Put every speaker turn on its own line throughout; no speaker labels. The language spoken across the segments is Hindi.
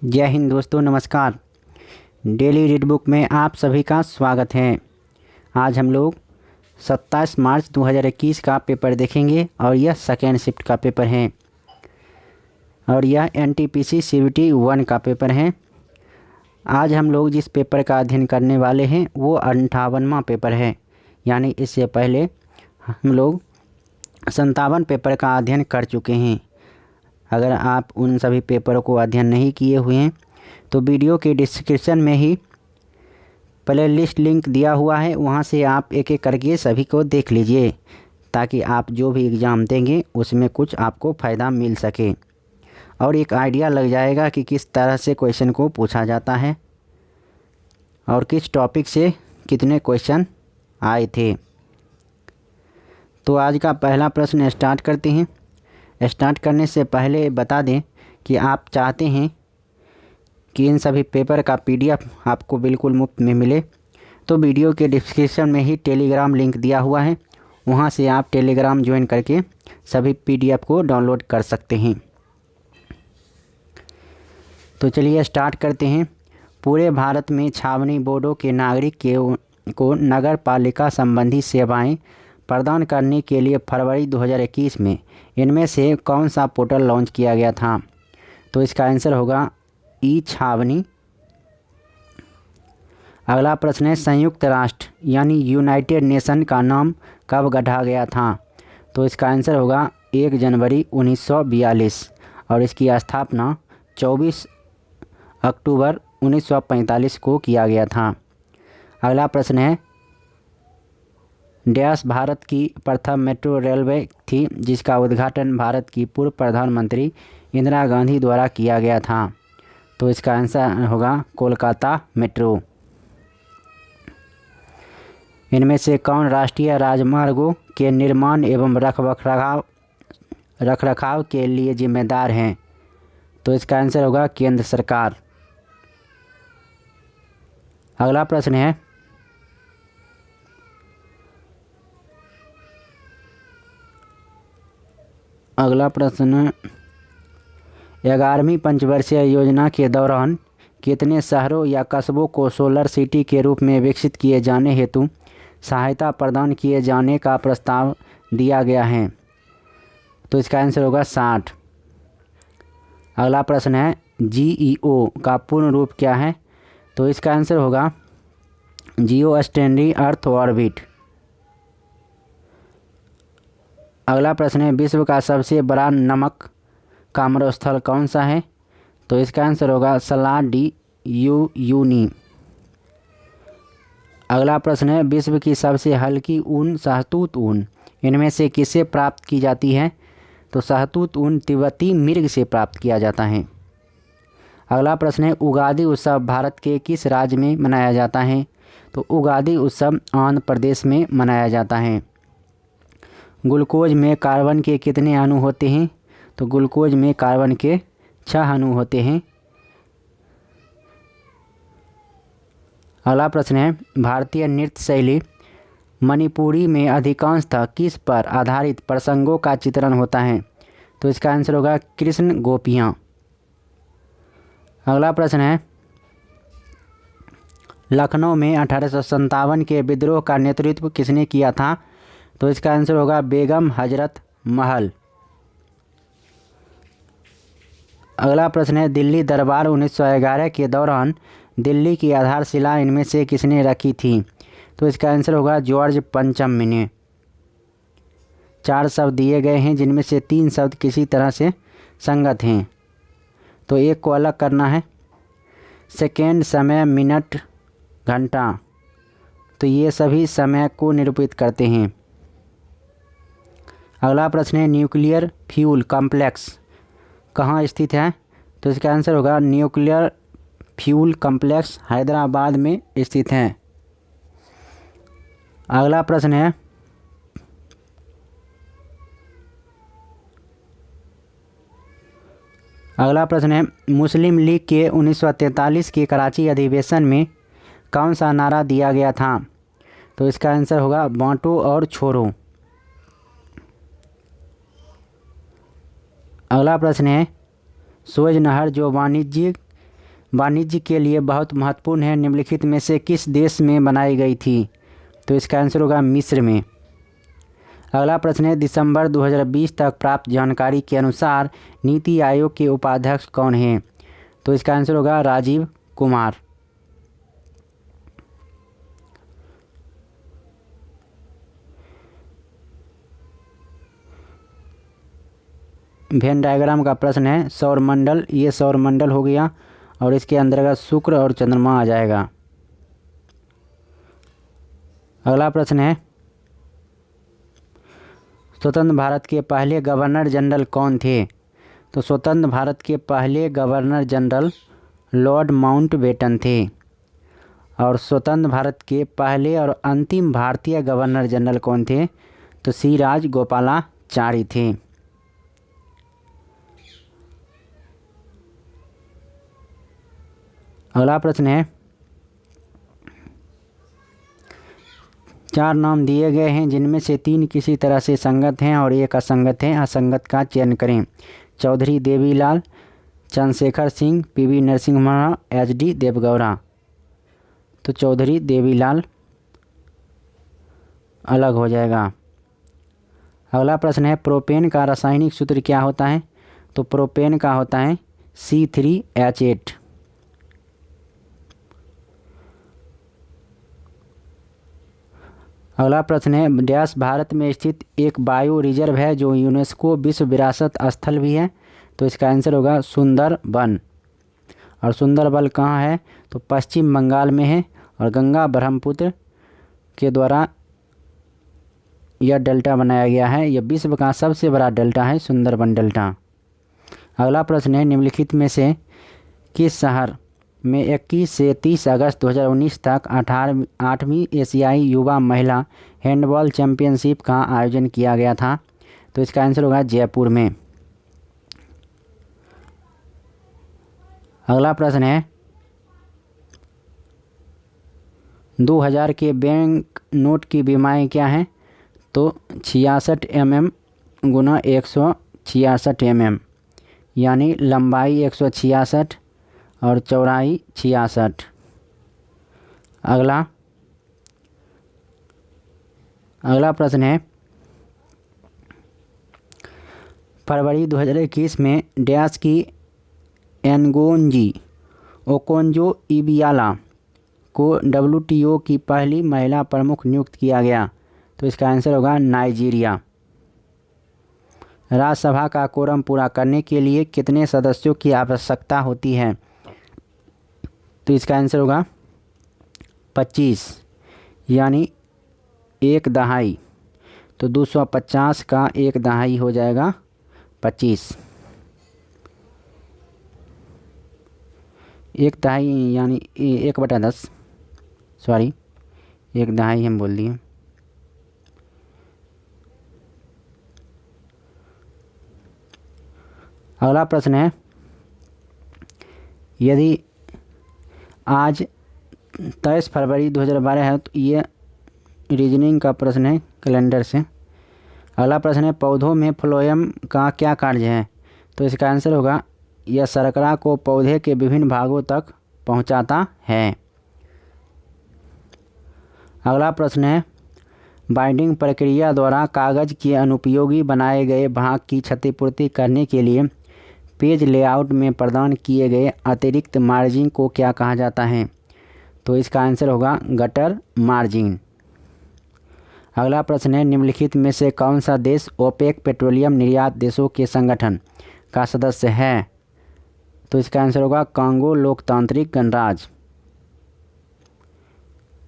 जय हिंद दोस्तों, नमस्कार। डेली रीड बुक में आप सभी का स्वागत है। आज हम लोग 27 मार्च 2021 का पेपर देखेंगे और यह सेकेंड शिफ्ट का पेपर है और यह एनटीपीसी सीबीटी 1 का पेपर है। आज हम लोग जिस पेपर का अध्ययन करने वाले हैं वो 58वां पेपर है, यानी इससे पहले हम लोग 57 पेपर का अध्ययन कर चुके हैं। अगर आप उन सभी पेपरों को अध्ययन नहीं किए हुए हैं तो वीडियो के डिस्क्रिप्शन में ही प्ले लिस्ट लिंक दिया हुआ है, वहां से आप एक एक करके सभी को देख लीजिए ताकि आप जो भी एग्ज़ाम देंगे उसमें कुछ आपको फ़ायदा मिल सके और एक आइडिया लग जाएगा कि किस तरह से क्वेश्चन को पूछा जाता है और किस टॉपिक से कितने क्वेश्चन आए थे। तो आज का पहला प्रश्न स्टार्ट करते हैं। स्टार्ट करने से पहले बता दें कि आप चाहते हैं कि इन सभी पेपर का पीडीएफ आपको बिल्कुल मुफ्त में मिले तो वीडियो के डिस्क्रिप्शन में ही टेलीग्राम लिंक दिया हुआ है, वहां से आप टेलीग्राम ज्वाइन करके सभी पीडीएफ को डाउनलोड कर सकते हैं। तो चलिए स्टार्ट करते हैं। पूरे भारत में छावनी बोर्डों के नागरिक को नगर पालिका संबंधी सेवाएं प्रदान करने के लिए फरवरी 2021 में इनमें से कौन सा पोर्टल लॉन्च किया गया था? तो इसका आंसर होगा ई छावनी। अगला प्रश्न है, संयुक्त राष्ट्र यानी यूनाइटेड नेशन का नाम कब गढ़ा गया था? तो इसका आंसर होगा 1 जनवरी 1942 और इसकी स्थापना 24 अक्टूबर 1945 को किया गया था। अगला प्रश्न है, डैश भारत की प्रथम मेट्रो रेलवे थी जिसका उद्घाटन भारत की पूर्व प्रधानमंत्री इंदिरा गांधी द्वारा किया गया था? तो इसका आंसर होगा कोलकाता मेट्रो। इनमें से कौन राष्ट्रीय राजमार्गों के निर्माण एवं रखरखाव के लिए जिम्मेदार हैं? तो इसका आंसर होगा केंद्र सरकार। अगला प्रश्न है, अगला प्रश्न 11वीं पंचवर्षीय योजना के दौरान कितने शहरों या कस्बों को सोलर सिटी के रूप में विकसित किए जाने हेतु सहायता प्रदान किए जाने का प्रस्ताव दिया गया है? तो इसका आंसर होगा 60। अगला प्रश्न है, जीईओ का पूर्ण रूप क्या है? तो इसका आंसर होगा जियो स्टेशनरी अर्थ ऑर्बिट। अगला प्रश्न है, विश्व का सबसे बड़ा नमक का मरुस्थल कौन सा है? तो इसका आंसर होगा सलाह डी यूनी। अगला प्रश्न है, विश्व की सबसे हल्की ऊन शहतूत ऊन इनमें से किससे प्राप्त की जाती है? तो शहतूत ऊन तिब्बती मिर्ग से प्राप्त किया जाता है। अगला प्रश्न है, उगादि उत्सव भारत के किस राज्य में मनाया जाता है? तो उगादि उत्सव आंध्र प्रदेश में मनाया जाता है। ग्लूकोज में कार्बन के कितने अणु होते हैं? तो ग्लूकोज में कार्बन के 6 अणु होते हैं। अगला प्रश्न है, भारतीय नृत्य शैली मणिपुरी में अधिकांशतः किस पर आधारित प्रसंगों का चित्रण होता है? तो इसका आंसर होगा कृष्ण गोपियाँ। अगला प्रश्न है, लखनऊ में 1857 के विद्रोह का नेतृत्व किसने किया था? तो इसका आंसर होगा बेगम हजरत महल। अगला प्रश्न है, दिल्ली दरबार 1911 के दौरान दिल्ली की आधारशिला इनमें से किसने रखी थी? तो इसका आंसर होगा जॉर्ज पंचम ने। 4 शब्द दिए गए हैं जिनमें से 3 शब्द किसी तरह से संगत हैं, तो एक को अलग करना है। सेकेंड, समय, मिनट, घंटा, तो ये सभी समय को निरूपित करते हैं। अगला प्रश्न है, न्यूक्लियर फ्यूल कॉम्प्लेक्स कहाँ स्थित है? तो इसका आंसर होगा न्यूक्लियर फ्यूल कॉम्प्लेक्स हैदराबाद में स्थित है। अगला प्रश्न है, मुस्लिम लीग के 1943 के कराची अधिवेशन में कौन सा नारा दिया गया था? तो इसका आंसर होगा बांटो और छोड़ो। अगला प्रश्न है, सुएज नहर जो वाणिज्यिक वाणिज्य के लिए बहुत महत्वपूर्ण है, निम्नलिखित में से किस देश में बनाई गई थी? तो इसका आंसर होगा मिस्र में। अगला प्रश्न है, दिसंबर 2020 तक प्राप्त जानकारी के अनुसार नीति आयोग के उपाध्यक्ष कौन हैं? तो इसका आंसर होगा राजीव कुमार। वेन डायग्राम का प्रश्न है, सौरमंडल, ये सौरमंडल हो गया और इसके अंतर्गत शुक्र और चंद्रमा आ जाएगा। अगला प्रश्न है, स्वतंत्र भारत के पहले गवर्नर जनरल कौन थे? तो स्वतंत्र भारत के पहले गवर्नर जनरल लॉर्ड माउंटबेटन थे। और स्वतंत्र भारत के पहले और अंतिम भारतीय गवर्नर जनरल कौन थे? तो सी राजगोपालाचारी थे। अगला प्रश्न है, 4 नाम दिए गए हैं जिनमें से 3 किसी तरह से संगत हैं और एक असंगत है, असंगत का चयन करें। Chaudhary Devi Lal, Chandra Shekhar Singh, PV Narasimha, HD Deve Gowda. तो चौधरी देवीलाल अलग हो जाएगा। अगला प्रश्न है, प्रोपेन का रासायनिक सूत्र क्या होता है? तो प्रोपेन का होता है C3H8। अगला प्रश्न है, डैश भारत में स्थित एक बायो रिजर्व है जो यूनेस्को विश्व विरासत स्थल भी है। तो इसका आंसर होगा सुंदरबन। और सुंदरबन कहाँ है? तो पश्चिम बंगाल में है और गंगा ब्रह्मपुत्र के द्वारा यह डेल्टा बनाया गया है। यह विश्व का सबसे बड़ा डेल्टा है, सुंदरबन डेल्टा। अगला प्रश्न है, निम्नलिखित में से किस शहर में 21 से 30 अगस्त 2019 तक 8वीं एशियाई युवा महिला हैंडबॉल चैंपियनशिप का आयोजन किया गया था? तो इसका आंसर होगा जयपुर में। अगला प्रश्न है, 2000 के बैंक नोट की बीमाएँ क्या हैं? तो 66 mm गुना 166 mm, यानी लंबाई 166 और चौड़ाई 66। अगला प्रश्न है, फरवरी 2021 में डैश की एनगोंजी ओकोंजो-इबियाला को WTO की पहली महिला प्रमुख नियुक्त किया गया? तो इसका आंसर होगा नाइजीरिया। राज्यसभा का कोरम पूरा करने के लिए कितने सदस्यों की आवश्यकता होती है? तो इसका आंसर होगा 25, यानी 1/2। तो 250 का 1/2 हो जाएगा 25। 1/2 यानी 1/10, सॉरी 1/2 हम बोल दिए। अगला प्रश्न है, यदि आज 23 फरवरी 2012 है तो ये रीजनिंग का प्रश्न है कैलेंडर से। अगला प्रश्न है, पौधों में फ्लोएम का क्या कार्य है? तो इसका आंसर होगा यह शर्करा को पौधे के विभिन्न भागों तक पहुंचाता है। अगला प्रश्न है, बाइंडिंग प्रक्रिया द्वारा कागज़ के अनुपयोगी बनाए गए भाग की क्षतिपूर्ति करने के लिए पेज लेआउट में प्रदान किए गए अतिरिक्त मार्जिन को क्या कहा जाता है? तो इसका आंसर होगा गटर मार्जिन। अगला प्रश्न है, निम्नलिखित में से कौन सा देश ओपेक पेट्रोलियम निर्यात देशों के संगठन का सदस्य है? तो इसका आंसर होगा कांगो लोकतांत्रिक गणराज्य।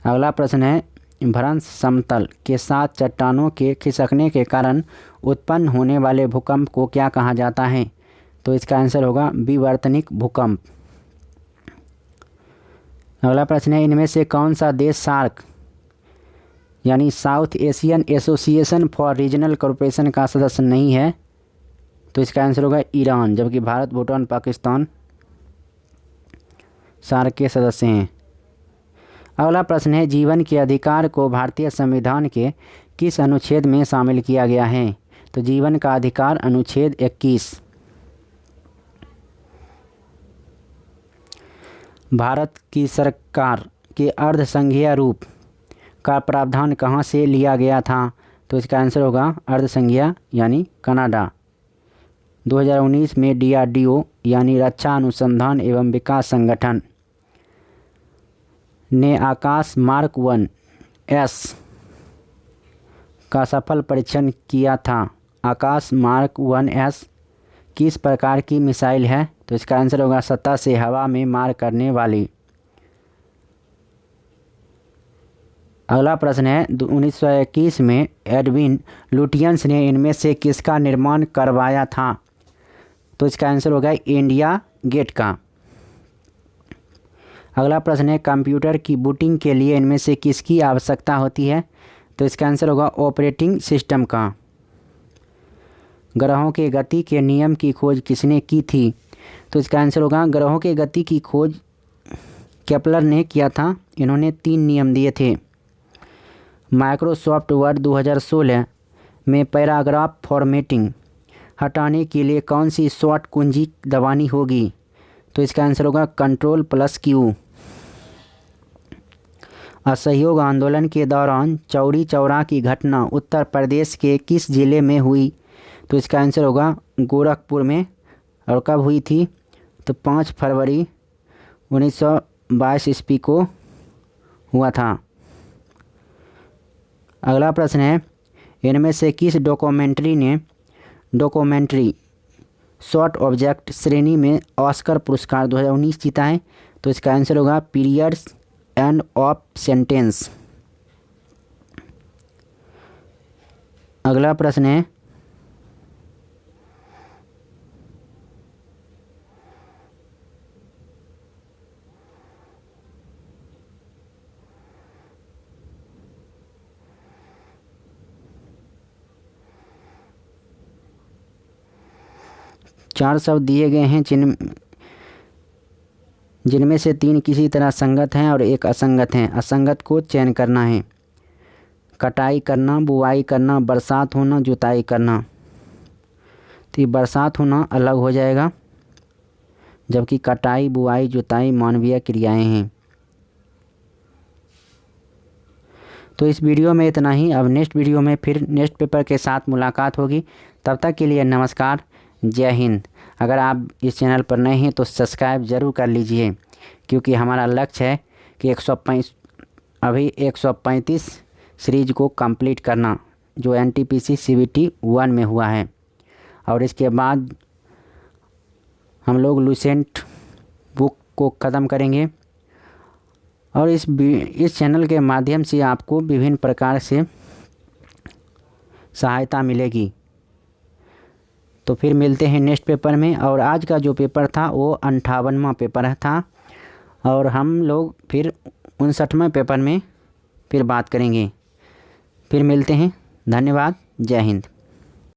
अगला प्रश्न है, भ्रंश समतल के साथ चट्टानों के खिसकने के कारण उत्पन्न होने वाले भूकंप को क्या कहा जाता है? तो इसका आंसर होगा विवर्तनिक भूकंप। अगला प्रश्न है, इनमें से कौन सा देश सार्क यानी south Asian association for regional cooperation का सदस्य नहीं है? तो इसका आंसर होगा ईरान, जबकि भारत, भूटान, पाकिस्तान सार्क के सदस्य हैं। अगला प्रश्न है, जीवन के अधिकार को भारतीय संविधान के किस अनुच्छेद में शामिल किया गया है? तो जीवन का अधिकार अनुच्छेद 21। भारत की सरकार के अर्धसंघीय रूप का प्रावधान कहाँ से लिया गया था? तो इसका आंसर होगा अर्धसंघीय यानी कनाडा। 2019 में DRDO यानी रक्षा अनुसंधान एवं विकास संगठन ने आकाश मार्क 1S का सफल परीक्षण किया था। आकाश मार्क 1S किस प्रकार की मिसाइल है? तो इसका आंसर होगा सतह से हवा में मार करने वाली। अगला प्रश्न है 1921 में एडविन लुटियंस ने इनमें से किसका निर्माण करवाया था? तो इसका आंसर होगा इंडिया गेट का। अगला प्रश्न है कंप्यूटर की बूटिंग के लिए इनमें से किसकी आवश्यकता होती है? तो इसका आंसर होगा ऑपरेटिंग सिस्टम का। ग्रहों के गति के नियम की खोज किसने की थी? तो इसका आंसर होगा ग्रहों के गति की खोज केपलर ने किया था। इन्होंने 3 नियम दिए थे। माइक्रोसॉफ्ट वर्ड 2016 में पैराग्राफ फॉर्मेटिंग हटाने के लिए कौन सी शॉर्ट कुंजी दबानी होगी? तो इसका आंसर होगा Ctrl+Q। असहयोग आंदोलन के दौरान चौरी चौरा की घटना उत्तर प्रदेश के किस जिले में हुई? तो इसका आंसर होगा गोरखपुर में। और कब हुई थी? तो 5 फरवरी 1922 ईस्वी को हुआ था। अगला प्रश्न है इनमें से किस डॉक्यूमेंट्री शॉर्ट ऑब्जेक्ट श्रेणी में ऑस्कर पुरस्कार 2019 जीता है? तो इसका आंसर होगा पीरियड्स एंड ऑफ सेंटेंस। अगला प्रश्न है चार शब्द दिए गए हैं जिनमें से 3 किसी तरह संगत हैं और 1 असंगत हैं। असंगत को चयन करना है। कटाई करना, बुआई करना, बरसात होना, जुताई करना। तो ये बरसात होना अलग हो जाएगा, जबकि कटाई, बुआई, जुताई मानवीय क्रियाएं हैं। तो इस वीडियो में इतना ही। अब नेक्स्ट वीडियो में फिर नेक्स्ट पेपर के साथ मुलाकात होगी। तब तक के लिए नमस्कार, जय हिंद। अगर आप इस चैनल पर नए हैं तो सब्सक्राइब ज़रूर कर लीजिए, क्योंकि हमारा लक्ष्य है कि 135 सीरीज को कंप्लीट करना, जो NTPC CBT 1 में हुआ है। और इसके बाद हम लोग लुसेंट बुक को ख़त्म करेंगे। और इस चैनल के माध्यम से आपको विभिन्न प्रकार से सहायता मिलेगी। तो फिर मिलते हैं नेक्स्ट पेपर में। और आज का जो पेपर था वो 58वां पेपर था, और हम लोग फिर 59वें पेपर में फिर बात करेंगे। फिर मिलते हैं। धन्यवाद। जय हिंद।